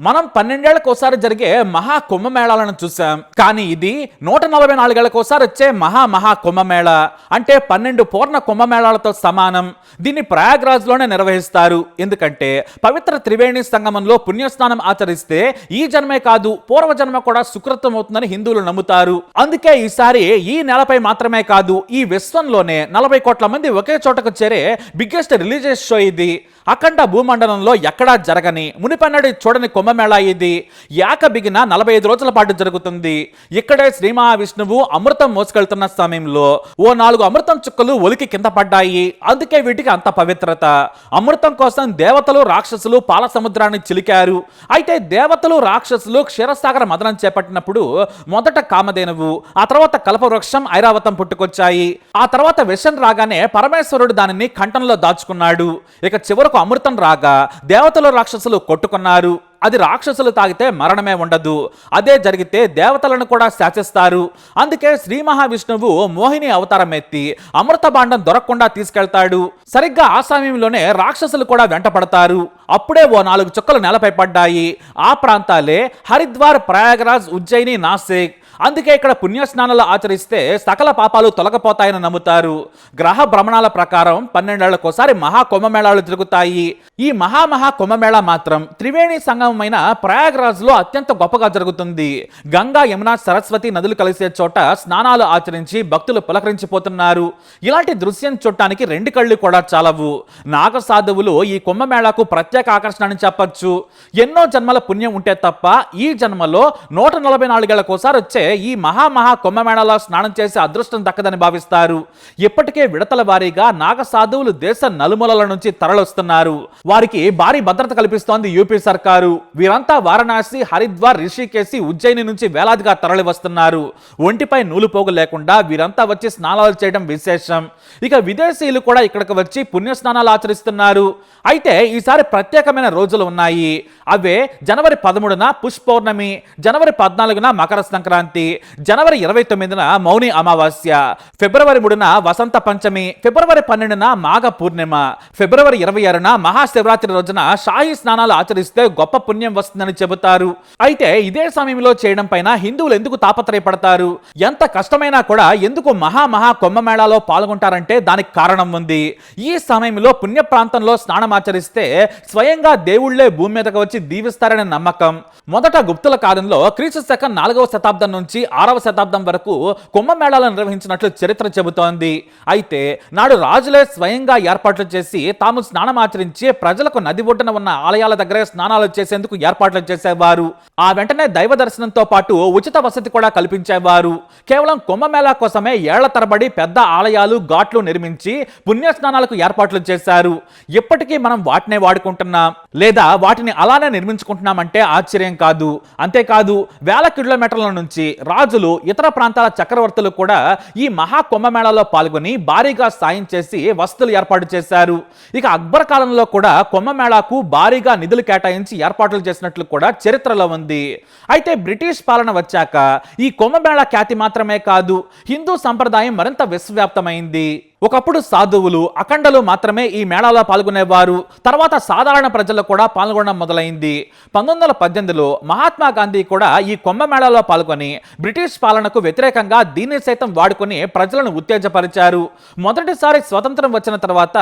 మనం 12 ఏళ్లకోసారి జరిగే మహా కుంభమేళాలను చూసాం. కానీ ఇది 144 ఏళ్లకోసారి వచ్చే మహా కుంభమేళ. అంటే 12 పూర్ణ కుంభమేళాలతో సమానం. దీన్ని ప్రయాగ్రాజ్ లోనే నిర్వహిస్తారు. ఎందుకంటే పవిత్ర త్రివేణి సంగమంలో పుణ్యస్నానం ఆచరిస్తే ఈ జన్మే కాదు పూర్వజన్మ కూడా సుకృతం అవుతుందని హిందువులు నమ్ముతారు. అందుకే ఈసారి ఈ నెలపై మాత్రమే కాదు ఈ విశ్వంలోనే 40 కోట్ల మంది ఒకే చోటకు చేరే బిగ్గెస్ట్ రిలీజియస్ షో ఇది. అఖండ భూమండలంలో ఎక్కడా జరగని మునిపన్నడి చూడని కుంభమేళా ఇది. బిగిన 45 రోజుల పాటు జరుగుతుంది. ఇక్కడే శ్రీ మహావిష్ణువు అమృతం మోసుకెళ్తున్న సమయంలో ఓ 4 అమృతం చుక్కలు ఒలికి కింద పడ్డాయి. అందుకే వీటికి అంత పవిత్రత. అమృతం కోసం దేవతలు రాక్షసులు పాల సముద్రాన్ని చిలికారు. అయితే దేవతలు రాక్షసులు క్షీరసాగర మదనం చేపట్టినప్పుడు మొదట కామధేనువు, ఆ తర్వాత కల్పవృక్షం ఐరావతం పుట్టుకొచ్చాయి. ఆ తర్వాత విషం రాగానే పరమేశ్వరుడు దానిని కంఠంలో దాచుకున్నాడు. ఇక చివరకు అమృతం రాగా దేవతలు రాక్షసులు కొట్టుకున్నారు. అది రాక్షసులు తాగితే మరణమే ఉండదు. అదే జరిగితే దేవతలను కూడా శాసిస్తారు. అందుకే శ్రీ మహావిష్ణువు మోహిని అవతారం ఎత్తి అమృత భాండం దొరకకుండా తీసుకెళ్తాడు. సరిగ్గా ఆ సమయంలోనే రాక్షసులు కూడా వెంట పడతారు. అప్పుడే ఓ 4 చుక్కలు నేలపై పడ్డాయి. ఆ ప్రాంతాలే హరిద్వార్, ప్రయాగరాజ్, ఉజ్జయిని, నాసిక్. అందుకే ఇక్కడ పుణ్యస్నానాలు ఆచరిస్తే సకల పాపాలు తొలగిపోతాయని నమ్ముతారు. గ్రహ భ్రమణాల ప్రకారం 12 ఏళ్లకోసారి మహా కుంభమేళాలు జరుగుతాయి. ఈ మహా కుంభమేళా మాత్రం త్రివేణి సంగమమైన ప్రయాగ్రాజ్ లో అత్యంత గొప్పగా జరుగుతుంది. గంగా, యమున, సరస్వతి నదులు కలిసే చోట స్నానాలు ఆచరించి భక్తులు పులకరించిపోతున్నారు. ఇలాంటి దృశ్యం చూడటానికి 2 కళ్ళు కూడా చాలవు. నాగ సాధువులు ఈ కుంభమేళాకు ప్రత్యేక ఆకర్షణ అని చెప్పొచ్చు. ఎన్నో జన్మల పుణ్యం ఉంటే తప్ప ఈ జన్మలో 144 ఏళ్లకోసారి వచ్చే ఈ మహా కుంభమేళాలో స్నానం చేసే అదృష్టం దక్కదని భావిస్తారు. ఇప్పటికే విడతల వారీగా నాగ సాధువులు దేశ నలుమూలల నుంచి తరలిస్తున్నారు. వారికి భారీ భద్రత కల్పిస్తోంది యూపీ సర్కారు. వీరంతా వారణాసి, హరిద్వార్, రిషికేశి, ఉజ్జయిని నుంచి వేలాదిగా తరలి వస్తున్నారు. ఒంటిపై నూలుపోగు లేకుండా వీరంతా వచ్చి స్నానాలు చేయడం విశేషం. ఇక విదేశీయులు కూడా ఇక్కడికి వచ్చి పుణ్య స్నానాలు ఆచరిస్తున్నారు. అయితే ఈసారి ప్రత్యేకమైన రోజులు ఉన్నాయి. అవే జనవరి 13న పుష్పౌర్ణమి, జనవరి 14న మకర సంక్రాంతి, జనవరి 29న మౌని అమావాస్య, ఫిబ్రవరి 3న వసంత పంచమి, ఫిబ్రవరి 12న మాఘ పూర్ణిమ, ఫిబ్రవరి 26న మహాశివరాత్రి రోజున షాహీ స్నానాలు ఆచరిస్తే గొప్ప పుణ్యం వస్తుందని చెబుతారు. అయితే ఇదే సమయంలో చేయడం పైన హిందువులు ఎందుకు తాపత్రయపడతారు? ఎంత కష్టమైనా కూడా ఎందుకు మహా కుంభమేళాలో పాల్గొంటారంటే దానికి కారణం ఉంది. ఈ సమయంలో పుణ్య ప్రాంతంలో స్నానం ఆచరిస్తే స్వయంగా దేవుళ్లే భూమి మీదకి వచ్చి దీవిస్తారనే నమ్మకం. మొదట గుప్తుల కాలంలో క్రీస్తు శకం 4వ శతాబ్దం నుంచి 6వ శతాబ్దం వరకు కుంభమేళాలను నిర్వహించినట్లు చరిత్ర చెబుతోంది. అయితే నాడు రాజులే స్వయంగా ఏర్పాట్లు చేసి తాము స్నానం ఆచరించి ప్రజలకు నది ఒడ్డున ఉన్న ఆలయాల దగ్గరే స్నానాలు చేసేందుకు ఏర్పాట్లు చేసేవారు. ఆ వెంటనే దైవ దర్శనంతో పాటు ఉచిత వసతి కూడా కల్పించేవారు. కేవలం కుంభమేళా కోసమే ఏళ్ల తరబడి పెద్ద ఆలయాలు, ఘాట్లు నిర్మించి పుణ్య స్నానాలకు ఏర్పాట్లు చేశారు. ఇప్పటికీ మనం వాటినే వాడుకుంటున్నాం, లేదా వాటిని అలానే నిర్మించుకుంటున్నామంటే ఆశ్చర్యం కాదు. అంతేకాదు వేల కిలోమీటర్ల నుంచి రాజులు, ఇతర ప్రాంతాల చక్రవర్తులు కూడా ఈ మహా కుంభమేళాలో పాల్గొని భారీగా సాయం చేసి వసతులు ఏర్పాటు చేశారు. ఇక అక్బర్ కాలంలో కూడా కుంభమేళాకు భారీగా నిధులు కేటాయించి ఏర్పాట్లు చేసినట్లు కూడా చరిత్రలో ఉంది. అయితే బ్రిటిష్ పాలన వచ్చాక ఈ కుంభమేళా ఖ్యాతి మాత్రమే కాదు, హిందూ సంప్రదాయం మరింత విశ్వవ్యాప్తమైంది. ఒకప్పుడు సాధువులు, అఖండలు మాత్రమే ఈ మేళాలో పాల్గొనేవారు. తర్వాత సాధారణ ప్రజలు కూడా పాల్గొనడం మొదలైంది. 1918లో మహాత్మా గాంధీ కూడా ఈ కుంభమేళాలో పాల్గొని బ్రిటిష్ పాలనకు వ్యతిరేకంగా దీన్ని సైతం వాడుకొని ప్రజలను ఉత్తేజపరిచారు. మొదటిసారి స్వతంత్రం వచ్చిన తర్వాత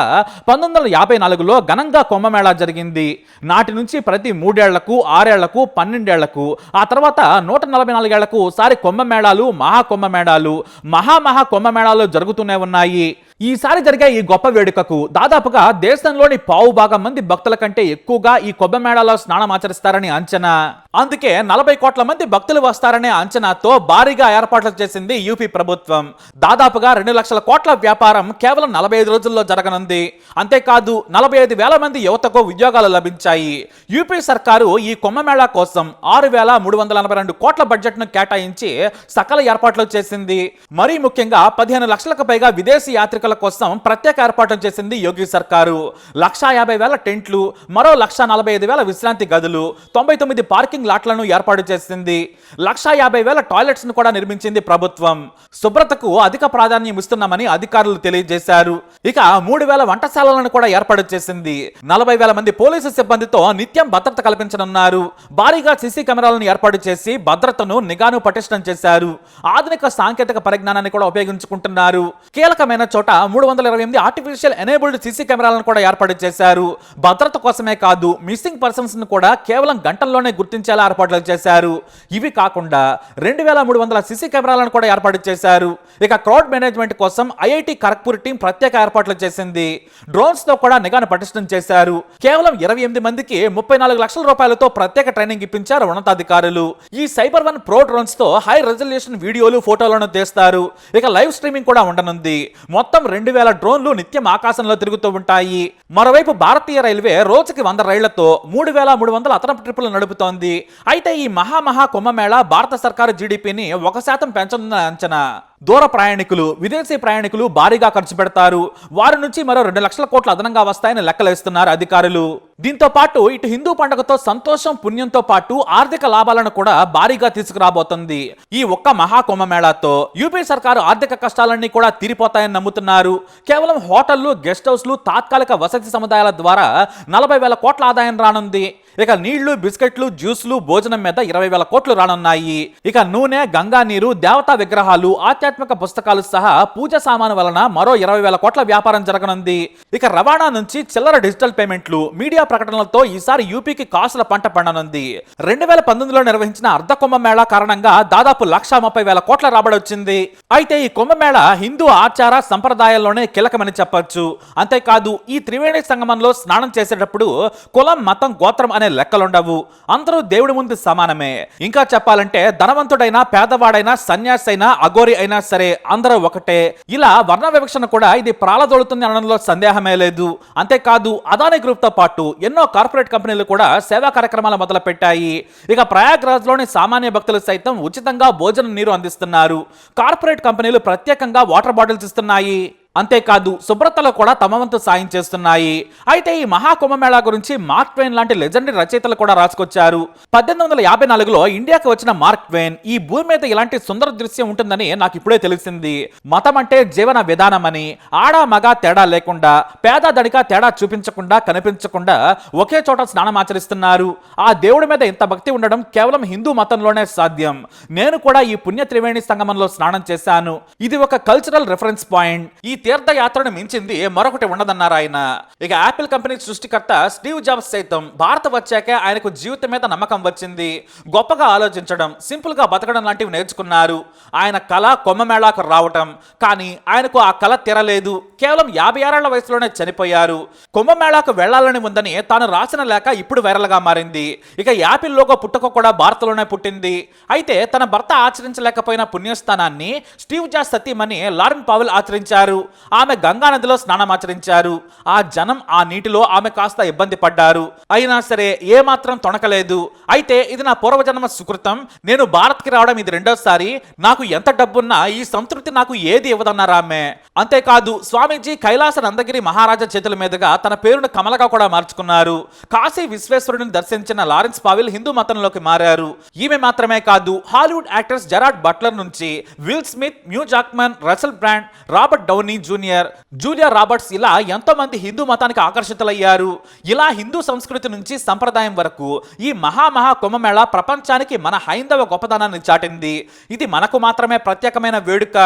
1954లో ఘనంగా కుంభమేళా జరిగింది. నాటి నుంచి ప్రతి 3 ఏళ్లకు, 6 ఏళ్లకు, 12 ఏళ్లకు, ఆ తర్వాత 144 ఏళ్లకు ఒకసారి కుంభమేళాలు, మహాకుంభమేళాలు, మహా కుంభమేళాలు జరుగుతూనే ఉన్నాయి. ఈసారి జరిగే ఈ గొప్ప వేడుకకు దాదాపుగా దేశంలోని 1/4 మంది భక్తుల కంటే ఎక్కువగా ఈ కుంభమేళాలో స్నానం ఆచరిస్తారని అంచనా. అందుకే 40 కోట్ల మంది భక్తులు వస్తారనే అంచనాతో భారీగా ఏర్పాట్లు చేసింది యూపీ ప్రభుత్వం. దాదాపుగా 2 లక్షల కోట్ల వ్యాపారం కేవలం 45 రోజుల్లో జరగనుంది. అంతేకాదు 45,000 మంది యువతకు ఉద్యోగాలు లభించాయి. యూపీ సర్కారు ఈ కుంభమేళా కోసం 6,342 కోట్ల బడ్జెట్ ను కేటాయించి సకల ఏర్పాట్లు చేసింది. మరీ ముఖ్యంగా 15 లక్షలకు పైగా విదేశీ యాత్రికుల పండుగల కోసం ప్రత్యేక ఏర్పాట్లు చేసింది యోగి సర్కారు. 1,50,000 టెంట్లు, మరో 1,45,000 విశ్రాంతి గదులు, 99 పార్కింగ్ లాట్లను ఏర్పాటు చేసింది. 1,50,000 టాయిలెట్స్ ను కూడా నిర్మించింది ప్రభుత్వం. శుభ్రతకు అధిక ప్రాధాన్యం ఇస్తున్నామని అధికారులు తెలియజేశారు. ఇక 3,000 వంటశాలలను కూడా ఏర్పాటు చేసింది. 40,000 మంది పోలీసు సిబ్బందితో నిత్యం భద్రత కల్పించనున్నారు. భారీగా సీసీ కెమెరాలను ఏర్పాటు చేసి భద్రతను, నిఘాను పటిష్టం చేశారు. ఆధునిక సాంకేతిక పరిజ్ఞానాన్ని కూడా ఉపయోగించుకుంటున్నారు. కీలకమైన చోట 328 ఆర్టిఫిషియల్ ఎనేబుల్డ్ సీసీ కెమెరాలను కూడా ఏర్పాటు చేశారు. భద్రత కోసమే కాదు, మిస్సింగ్ పర్సన్స్ ను కూడా కేవలం గంటల్లోనే గుర్తించేలా ఏర్పాట్లు చేశారు. ఇవి కాకుండా 2,300 సీసీ కెమెరాలను కూడా ఏర్పాటు చేశారు. ఇక క్రౌడ్ మేనేజ్మెంట్ కోసం ఐఐటి ఖరగ్పూర్ టీం ప్రత్యేక ఏర్పాట్లు చేసింది. డ్రోన్స్ తో కూడా నిఘాను పటిష్టం చేశారు. కేవలం 28 మందికి 34 లక్షల రూపాయలతో ప్రత్యేక ట్రైనింగ్ ఇప్పించారు ఉన్నతాధికారులు. ఈ సైబర్ వన్ ప్రో డ్రోన్స్ తో హై రెజల్యూషన్ వీడియోలు, ఫోటోలను తీస్తారు. ఇక లైవ్ స్ట్రీమింగ్ కూడా ఉండనుంది. మొత్తం 2,000 డ్రోన్లు నిత్యం ఆకాశంలో తిరుగుతూ ఉంటాయి. మరోవైపు భారతీయ రైల్వే రోజుకి 100 రైళ్లతో 3,300 అదనపు ట్రిప్పులు నడుపుతోంది. అయితే ఈ మహా కుంభమేళా భారత సర్కారు జీడీపీని 1% పెంచనున్న అంచనా. దూర ప్రయాణికులు, విదేశీ ప్రయాణికులు భారీగా ఖర్చు పెడతారు. వారి నుంచి మరో 2 లక్షల కోట్లు అదనంగా వస్తాయని లెక్కలేస్తున్నారు అధికారులు. దీంతో పాటు ఇటు హిందూ పండుగతో సంతోషం, పుణ్యంతో పాటు ఆర్థిక లాభాలను కూడా భారీగా తీసుకురాబోతుంది. ఈ ఒక్క మహా కుంభమేళాతో యూపీ సర్కారు ఆర్థిక కష్టాలన్నీ కూడా తీరిపోతాయని నమ్ముతున్నారు. కేవలం హోటళ్లు, గెస్ట్ హౌస్లు, తాత్కాలిక వసతి సముదాయాల ద్వారా 40,000 కోట్ల ఆదాయం రానుంది. ఇక నీళ్లు, బిస్కెట్లు, జ్యూస్లు, భోజనం మీద 20,000 కోట్లు రానున్నాయి. ఇక నూనె, గంగా నీరు, దేవతా విగ్రహాలు, ఆధ్యాత్మిక పుస్తకాలు సహా పూజ సామాను వలన మరో 20,000 కోట్ల వ్యాపారం జరగనుంది. ఇక రవాణా నుంచి చిల్లర డిజిటల్ పేమెంట్లు, మీడియా ప్రకటనలతో ఈసారి యూపీకి కాసుల పంట పండనుంది. 2019లో నిర్వహించిన అర్ధ కుంభమేళా కారణంగా దాదాపు 1,30,000 కోట్ల రాబడి వచ్చింది. అయితే ఈ కుంభమేళా హిందూ ఆచార సంప్రదాయాల్లోనే కీలకమని చెప్పొచ్చు. అంతేకాదు ఈ త్రివేణి సంగమంలో స్నానం చేసేటప్పుడు కులం, మతం, గోత్రం అనే లెక్కలుండవు. అందరూ దేవుడి ముందు సమానమే. ఇంకా చెప్పాలంటే ధనవంతుడైనా, పేదవాడైనా, సన్యాసి అయినా, అఘోరి అయినా సరే అందరూ ఒకటే. ఇలా వర్ణ వివక్షను కూడా ఇది ప్రాళదొలుతుంది అనడంలో సందేహమే లేదు. అంతేకాదు అదానీ గ్రూప్ తో పాటు ఎన్నో కార్పొరేట్ కంపెనీలు కూడా సేవా కార్యక్రమాలు మొదలు పెట్టాయి. ఇక ప్రయాగ్రాజ్ లోని సామాన్య భక్తులు సైతం ఉచితంగా భోజనం, నీరు అందిస్తున్నారు. కార్పొరేట్ కంపెనీలు ప్రత్యేకంగా వాటర్ బాటిల్స్ ఇస్తున్నాయి. అంతేకాదు శుభ్రతలో కూడా తమ వంతు సాయం చేస్తున్నాయి. అయితే ఈ మహా కుంభమేళా గురించి మార్క్ ట్వైన్ లాంటి లెజెండరీ రచయితలు కూడా రాసుకొచ్చారు. 1854లో ఇండియాకి వచ్చిన మార్క్ ట్వైన్ ఈ భూమి మీద ఇలాంటి సుందర దృశ్యం ఉంటుందని నాకు ఇప్పుడే తెలిసింది. మతం అంటే జీవన విధానమని, ఆడ మగ తేడా లేకుండా, పేద ధనిక తేడా చూపించకుండా, కనిపించకుండా ఒకే చోట స్నానం ఆచరిస్తున్నారు. ఆ దేవుడి మీద ఇంత భక్తి ఉండడం కేవలం హిందూ మతంలోనే సాధ్యం. నేను కూడా ఈ పుణ్య త్రివేణి సంగమంలో స్నానం చేశాను. ఇది ఒక కల్చరల్ రిఫరెన్స్ పాయింట్. ఈ తీర్థయాత్రను మించింది మరొకటి ఉండదన్నారు ఆయన. ఇక యాపిల్ కంపెనీ సృష్టికర్త స్టీవ్ జాబ్స్ సైతం భారత వచ్చాక ఆయనకు జీవితం మీద నమ్మకం వచ్చింది. గొప్పగా ఆలోచించడం, సింపుల్ గా బతకడం లాంటివి నేర్చుకున్నారు. ఆయన కళ కుంభమేళాకు రావటం, కానీ ఆయనకు ఆ కళ తీరలేదు. కేవలం 56 వయసులోనే చనిపోయారు. కుంభమేళాకు వెళ్లాలని ఉందని తాను రాసిన లేఖ ఇప్పుడు వైరల్ గా మారింది. ఇక యాపిల్ లోగో పుట్టుక కూడా భారత్లోనే పుట్టింది. అయితే తన భర్త ఆచరించలేకపోయిన పుణ్యస్థానాన్ని స్టీవ్ జాబ్స్ సతీమణి లారెన్ పవెల్ ఆచరించారు. ఆమె గంగా నదిలో స్నానమాచరించారు. ఆ జనం, ఆ నీటిలో ఆమె కాస్త ఇబ్బంది పడ్డారు. అయినా సరే ఏమాత్రం తొణకలేదు. అయితే ఇది నా పూర్వజన్మ సుకృతం, నేను భారత్కి రావడం ఇది రెండోసారి, నాకు ఎంత డబ్బున్నా ఈ సంతృప్తి నాకు ఏది ఇవ్వదన్నారు ఆమె. అంతేకాదు స్వామీజీ కైలాస నందగిరి మహారాజా చేతుల మీదుగా తన పేరును కమలగా కూడా మార్చుకున్నారు. కాశీ విశ్వేశ్వరుడిని దర్శించిన లారెన్స్ పావెల్ హిందూ మతంలోకి మారారు. ఈమె మాత్రమే కాదు, హాలీవుడ్ యాక్టర్స్ జెరార్డ్ బట్లర్ నుంచి Will Smith, Hugh Jackman, Russell Brand, Robert Downey Junior, Julia Roberts ఇలా ఎంతో మంది హిందూ మతానికి ఆకర్షితులయ్యారు. ఇలా హిందూ సంస్కృతి నుంచి సంప్రదాయం వరకు ఈ మహా కుంభమేళా ప్రపంచానికి మన హైందవ గొప్పదనాన్ని చాటింది. ఇది మనకు మాత్రమే ప్రత్యేకమైన వేడుక.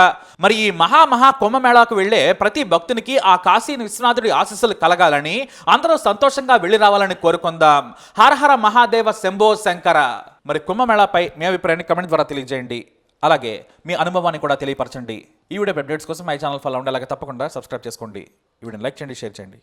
మరి ఈ మహా కుంభమేళాకు వెళ్లే ప్రతి భక్తునికి ఆ కాశీ విశ్వనాథుడి ఆశీస్సులు కలగాలని, అందరూ సంతోషంగా వెళ్లి రావాలని కోరుకుందాం. హర హర మహాదేవ శంభో శంకర. మరి కుంభమేళాపై మీ అభిప్రాయాన్ని కమెంట్ ద్వారా తెలియజేయండి. అలాగే మీ అనుభవాన్ని కూడా తెలియపరచండి. ఈ వీడియో అప్డేట్స్ కోసం మై ఛానల్ ఫాలో ఉండాలి. తప్పకుండా సబ్స్క్రైబ్ చేసుకోండి. ఈ వీడియోని లైక్ చేయండి, షేర్ చేయండి.